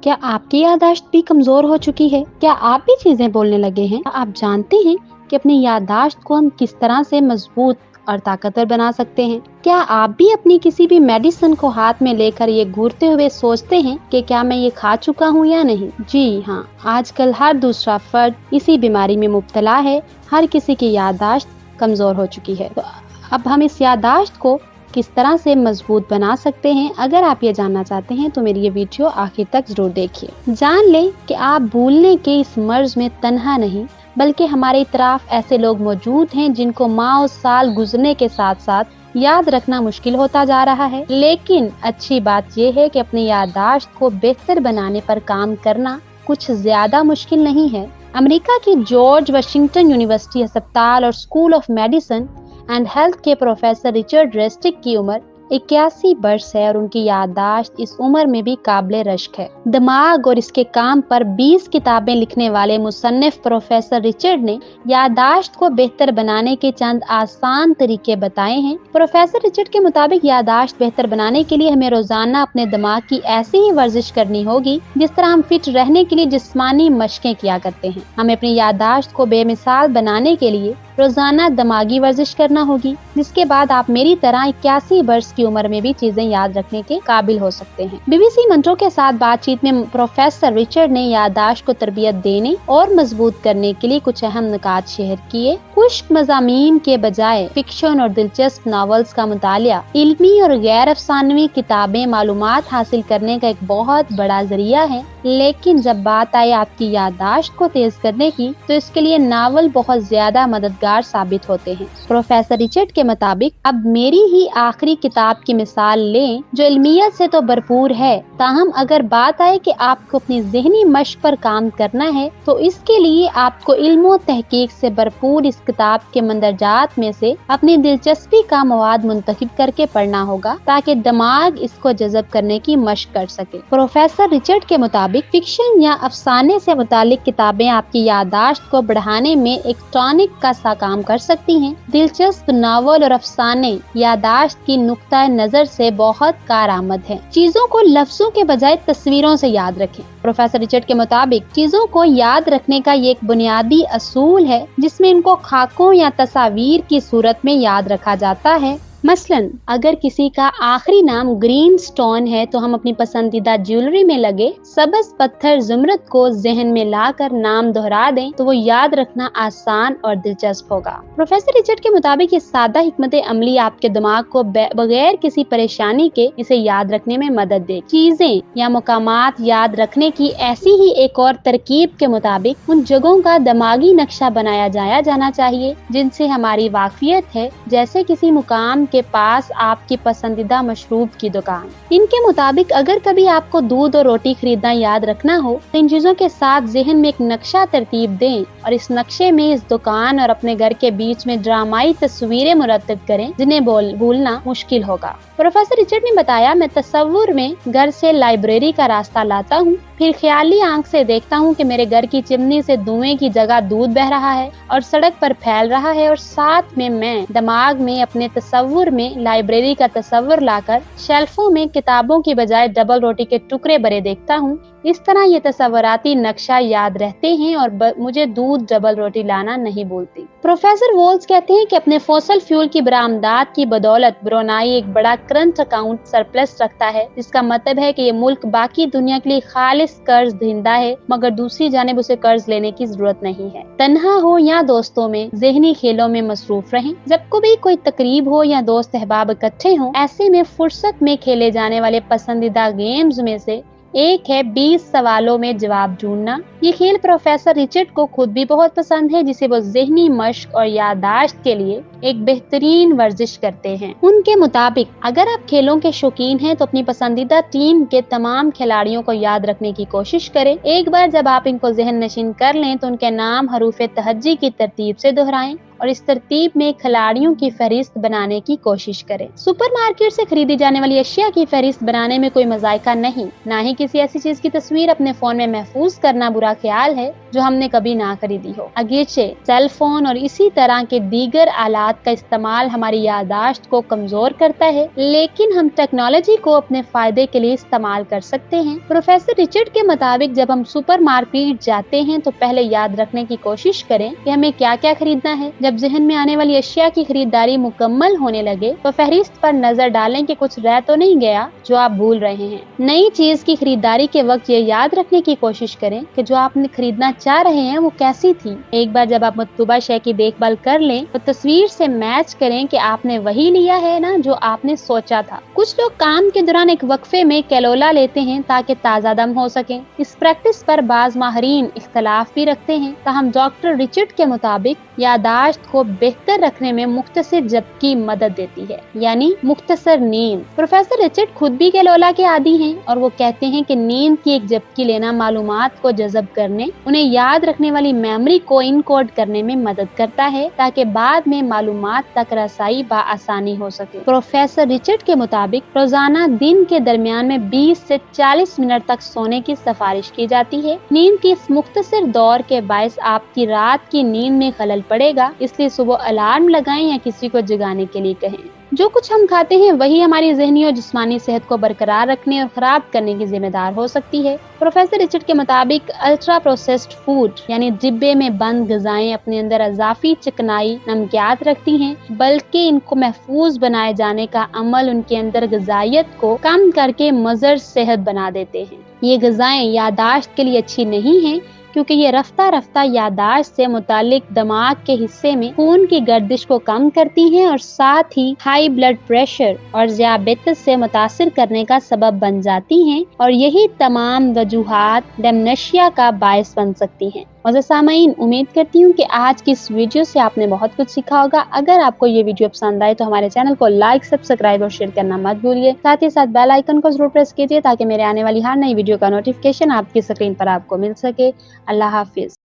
क्या आपकी याददाश्त भी कमजोर हो चुकी है? क्या आप भी चीजें बोलने लगे हैं? आप जानते हैं कि अपनी याददाश्त को हम किस तरह से मजबूत और ताकतवर बना सकते हैं? क्या आप भी अपनी किसी भी मेडिसिन को हाथ में लेकर ये घूरते हुए सोचते हैं कि क्या मैं ये खा चुका हूँ या नहीं? जी हाँ, आजकल हर दूसरा फर्द इसी बीमारी में मुब्तला है। हर किसी की याददाश्त कमजोर हो चुकी है। तो अब हम इस याददाश्त को किस तरह से मजबूत बना सकते हैं, अगर आप ये जानना चाहते हैं तो मेरी ये वीडियो आखिर तक जरूर देखिए। जान लें कि आप भूलने के इस मर्ज में तन्हा नहीं, बल्कि हमारे इतराफ ऐसे लोग मौजूद हैं जिनको माह साल गुजरने के साथ साथ याद रखना मुश्किल होता जा रहा है। लेकिन अच्छी बात यह है कि अपनी याददाश्त को बेहतर बनाने पर काम करना कुछ ज्यादा मुश्किल नहीं है। अमेरिका की जॉर्ज वाशिंगटन यूनिवर्सिटी अस्पताल और school of medicine and health के प्रोफेसर रिचर्ड रेस्टिक की उम्र 81 वर्ष है और उनकी याददाश्त इस उम्र में भी काबिले रश्क है। दिमाग और इसके काम पर 20 किताबें लिखने वाले मुसन्निफ प्रोफेसर रिचर्ड ने याददाश्त को बेहतर बनाने के चंद आसान तरीके बताए हैं। प्रोफेसर रिचर्ड के मुताबिक याददाश्त बेहतर बनाने के लिए हमें रोजाना अपने दिमाग की ऐसी ही वर्जिश करनी होगी जिस तरह हम फिट रहने के लिए जिस्मानी मशकें किया करते हैं। हमें अपनी याददाश्त को बेमिसाल बनाने के लिए रोजाना दिमागी वर्जिश करना होगी, जिसके बाद आप मेरी तरह 81 वर्ष की उम्र में भी चीजें याद रखने के काबिल हो सकते हैं। बीबीसी मंत्रों के साथ बातचीत में प्रोफेसर रिचर्ड ने याददाश्त को तरबियत देने और मजबूत करने के लिए कुछ अहम निकात शेयर किए। खुश्क मज़ामीन के बजाय फिक्शन और दिलचस्प नॉवेल्स का मुतालिया, इल्मी और गैर अफसानवी किताबें मालूमात हासिल करने का एक बहुत बड़ा जरिया है। लेकिन जब बात आए आपकी याददाश्त को तेज करने की, तो इसके लिए नावल बहुत ज्यादा मददगार साबित होते हैं। प्रोफेसर रिचर्ड के मुताबिक अब मेरी ही आखिरी किताब की मिसाल लें, जो इल्मियत से तो भरपूर है, ताहम अगर बात आए कि आपको अपनी ज़हनी मश्क पर काम करना है, तो इसके लिए आपको इल्म तहकीक से भरपूर इस किताब के मंदरजात में से अपनी दिलचस्पी का मवाद मुंतखब करके पढ़ना होगा, ताकि दिमाग इसको जज़ब करने की मश्क कर सके। प्रोफेसर रिचर्ड के मुताबिक फिक्शन या अफसाने से मुतालिक किताबें आपकी याददाश्त को बढ़ाने में एक टॉनिक का सा काम कर सकती हैं। दिलचस्प नावल और अफसाने याददाश्त की नुक्ता नजर से बहुत कारआमद हैं। चीजों को लफ्जों के बजाय तस्वीरों से याद रखें। प्रोफेसर रिचर्ड के मुताबिक चीजों को याद रखने का ये एक बुनियादी असूल है, जिसमें इनको खाकों या तस्वीर की सूरत में याद रखा जाता है। मसलन अगर किसी का आखिरी नाम ग्रीन स्टोन है, तो हम अपनी पसंदीदा ज्वेलरी में लगे सबज पत्थर ज़ुमरद को जहन में लाकर नाम दोहरा दें, तो वो याद रखना आसान और दिलचस्प होगा। प्रोफेसर रिचर्ड के मुताबिक ये सादा हिकमत अमली आपके दिमाग को बगैर किसी परेशानी के इसे याद रखने में मदद दे। चीजें या मुकामात याद रखने की ऐसी ही एक और तरकीब के मुताबिक उन जगहों का दिमागी नक्शा बनाया जाना चाहिए जिनसे हमारी वाकफियत है, जैसे किसी मुकाम के पास आपकी पसंदीदा मशरूब की दुकान। इनके मुताबिक अगर कभी आपको दूध और रोटी खरीदना याद रखना हो, तो इन चीजों के साथ जहन में एक नक्शा तरतीब दें और इस नक्शे में इस दुकान और अपने घर के बीच में ड्रामाई तस्वीरें मुरतब करें, जिन्हें भूलना मुश्किल होगा। प्रोफेसर रिचर्ड ने बताया, मैं तस्वुर में घर से लाइब्रेरी का रास्ता लाता हूँ, फिर ख्याली आंख से देखता हूँ कि मेरे घर की चिमनी से धुएं की जगह दूध बह रहा है और सड़क पर फैल रहा है, और साथ में मैं दिमाग में अपने तस्वुर में लाइब्रेरी का तस्वुर लाकर शेल्फों में किताबों की बजाय डबल रोटी के टुकड़े भरे देखता हूँ। इस तरह ये तस्वुराती नक्शा याद रहते हैं और मुझे दूध डबल रोटी लाना नहीं भूलती। प्रोफेसर वोल्स कहते हैं कि अपने फॉसल फ्यूल की बरामदात की बदौलत ब्रुनाई एक बड़ा करंट अकाउंट सरप्लस रखता है, जिसका मतलब है कि ये मुल्क बाकी दुनिया के लिए खालिस कर्ज दहिंदा है, मगर दूसरी जानिब उसे कर्ज लेने की जरूरत नहीं है। तन्हा हो या दोस्तों में ज़हनी खेलों में मसरूफ रहें। जब कभी कोई तकरीब हो या दोस्त अहबाब इकट्ठे हों, ऐसे में फुर्सत में खेले जाने वाले पसंदीदा गेम्स में से एक है 20 सवालों में जवाब ढूंढना। ये खेल प्रोफेसर रिचर्ड को खुद भी बहुत पसंद है, जिसे वो ज़हनी मश्क और याददाश्त के लिए एक बेहतरीन वर्जिश करते हैं। उनके मुताबिक अगर आप खेलों के शौकीन हैं, तो अपनी पसंदीदा टीम के तमाम खिलाड़ियों को याद रखने की कोशिश करें। एक बार जब आप इनको ज़हन नशीन कर लें, तो उनके नाम हरूफ तहज्जी की तरतीब से दोहराएं और इस तरतीब में खिलाड़ियों की फहरिस्त बनाने की कोशिश करें। सुपर मार्केट से खरीदी जाने वाली अशिया की फहरिस्त बनाने में कोई मजायका नहीं, ना ही किसी ऐसी चीज की तस्वीर अपने फोन में महफूज करना बुरा ख्याल है जो हमने कभी ना खरीदी हो। अगरचे सेल फोन और इसी तरह के दीगर आलात का इस्तेमाल हमारी याददाश्त को कमजोर करता है, लेकिन हम टेक्नोलॉजी को अपने फायदे के लिए इस्तेमाल कर सकते हैं। प्रोफेसर रिचर्ड के मुताबिक जब हम सुपर मार्केट जाते हैं तो पहले याद रखने की कोशिश करें कि हमें क्या क्या खरीदना है। जब जहन में आने वाली अशिया की खरीदारी मुकम्मल होने लगे तो फहरिस्त पर नजर डालें कि कुछ रह तो नहीं गया जो आप भूल रहे हैं। नई चीज की खरीदारी के वक्त ये याद रखने की कोशिश करें कि जो आपने खरीदना चाह रहे हैं वो कैसी थी। एक बार जब आप मतलूबा शय की देखभाल कर लें तो तस्वीर से मैच करें कि आपने वही लिया है ना जो आपने सोचा था। कुछ लोग काम के दौरान एक वक्फे में कैलोला लेते हैं ताकि ताज़ा दम हो सके। इस प्रैक्टिस पर बाज माहरीन इख्तलाफ भी रखते हैं, ताहम डॉक्टर रिचर्ड के मुताबिक यादाश्त को बेहतर रखने में मुख्तसर झपकी मदद देती है, यानी मुख्तसर नींद। प्रोफेसर रिचर्ड खुद भी कैलोला के आदी हैं और वो कहते हैं कि नींद की एक झपकी लेना मालूमात को जज़ब करने, उन्हें याद रखने वाली मेमोरी को इनकोड करने में मदद करता है ताकि बाद में मालूमात तक रसाई आसानी हो सके। प्रोफेसर रिचर्ड के मुताबिक रोजाना दिन के दरमियान में 20 से 40 मिनट तक सोने की सिफारिश की जाती है। नींद की इस मुख्तसर दौर के बायस आपकी रात की नींद में खलल पड़ेगा, इसलिए सुबह अलार्म लगाएं या किसी को जगाने के लिए कहें। जो कुछ हम खाते हैं वही हमारी ज़हनी और जिस्मानी सेहत को बरकरार रखने और खराब करने की जिम्मेदार हो सकती है। प्रोफेसर रिचर्ड के मुताबिक अल्ट्रा प्रोसेस्ड फूड यानी डिब्बे में बंद ग़िज़ाएं अपने अंदर अज़ाफ़ी चिकनाई नमकियात रखती हैं, बल्कि इनको महफूज बनाए जाने का अमल उनके अंदर ग़िज़ाइयत को कम करके मज़र सेहत बना देते हैं। ये ग़िज़ाएं यादाश्त के लिए अच्छी नहीं हैं क्योंकि ये रफ्ता रफ्ता यादाश्त से मुतालिक दिमाग के हिस्से में खून की गर्दिश को कम करती हैं और साथ ही हाई ब्लड प्रेशर और ज़ियाबेतिस से मुतासिर करने का सबब बन जाती हैं और यही तमाम वजूहात डेमेंशिया का बायस बन सकती हैं। और सामाईन, उम्मीद करती हूँ कि आज की इस वीडियो से आपने बहुत कुछ सीखा होगा। अगर आपको ये वीडियो पसंद आए तो हमारे चैनल को लाइक, सब्सक्राइब और शेयर करना मत भूलिए। साथ ही साथ बेल आइकन को जरूर प्रेस कीजिए ताकि मेरे आने वाली हर नई वीडियो का नोटिफिकेशन आपकी स्क्रीन पर आपको मिल सके। अल्लाह हाफिज।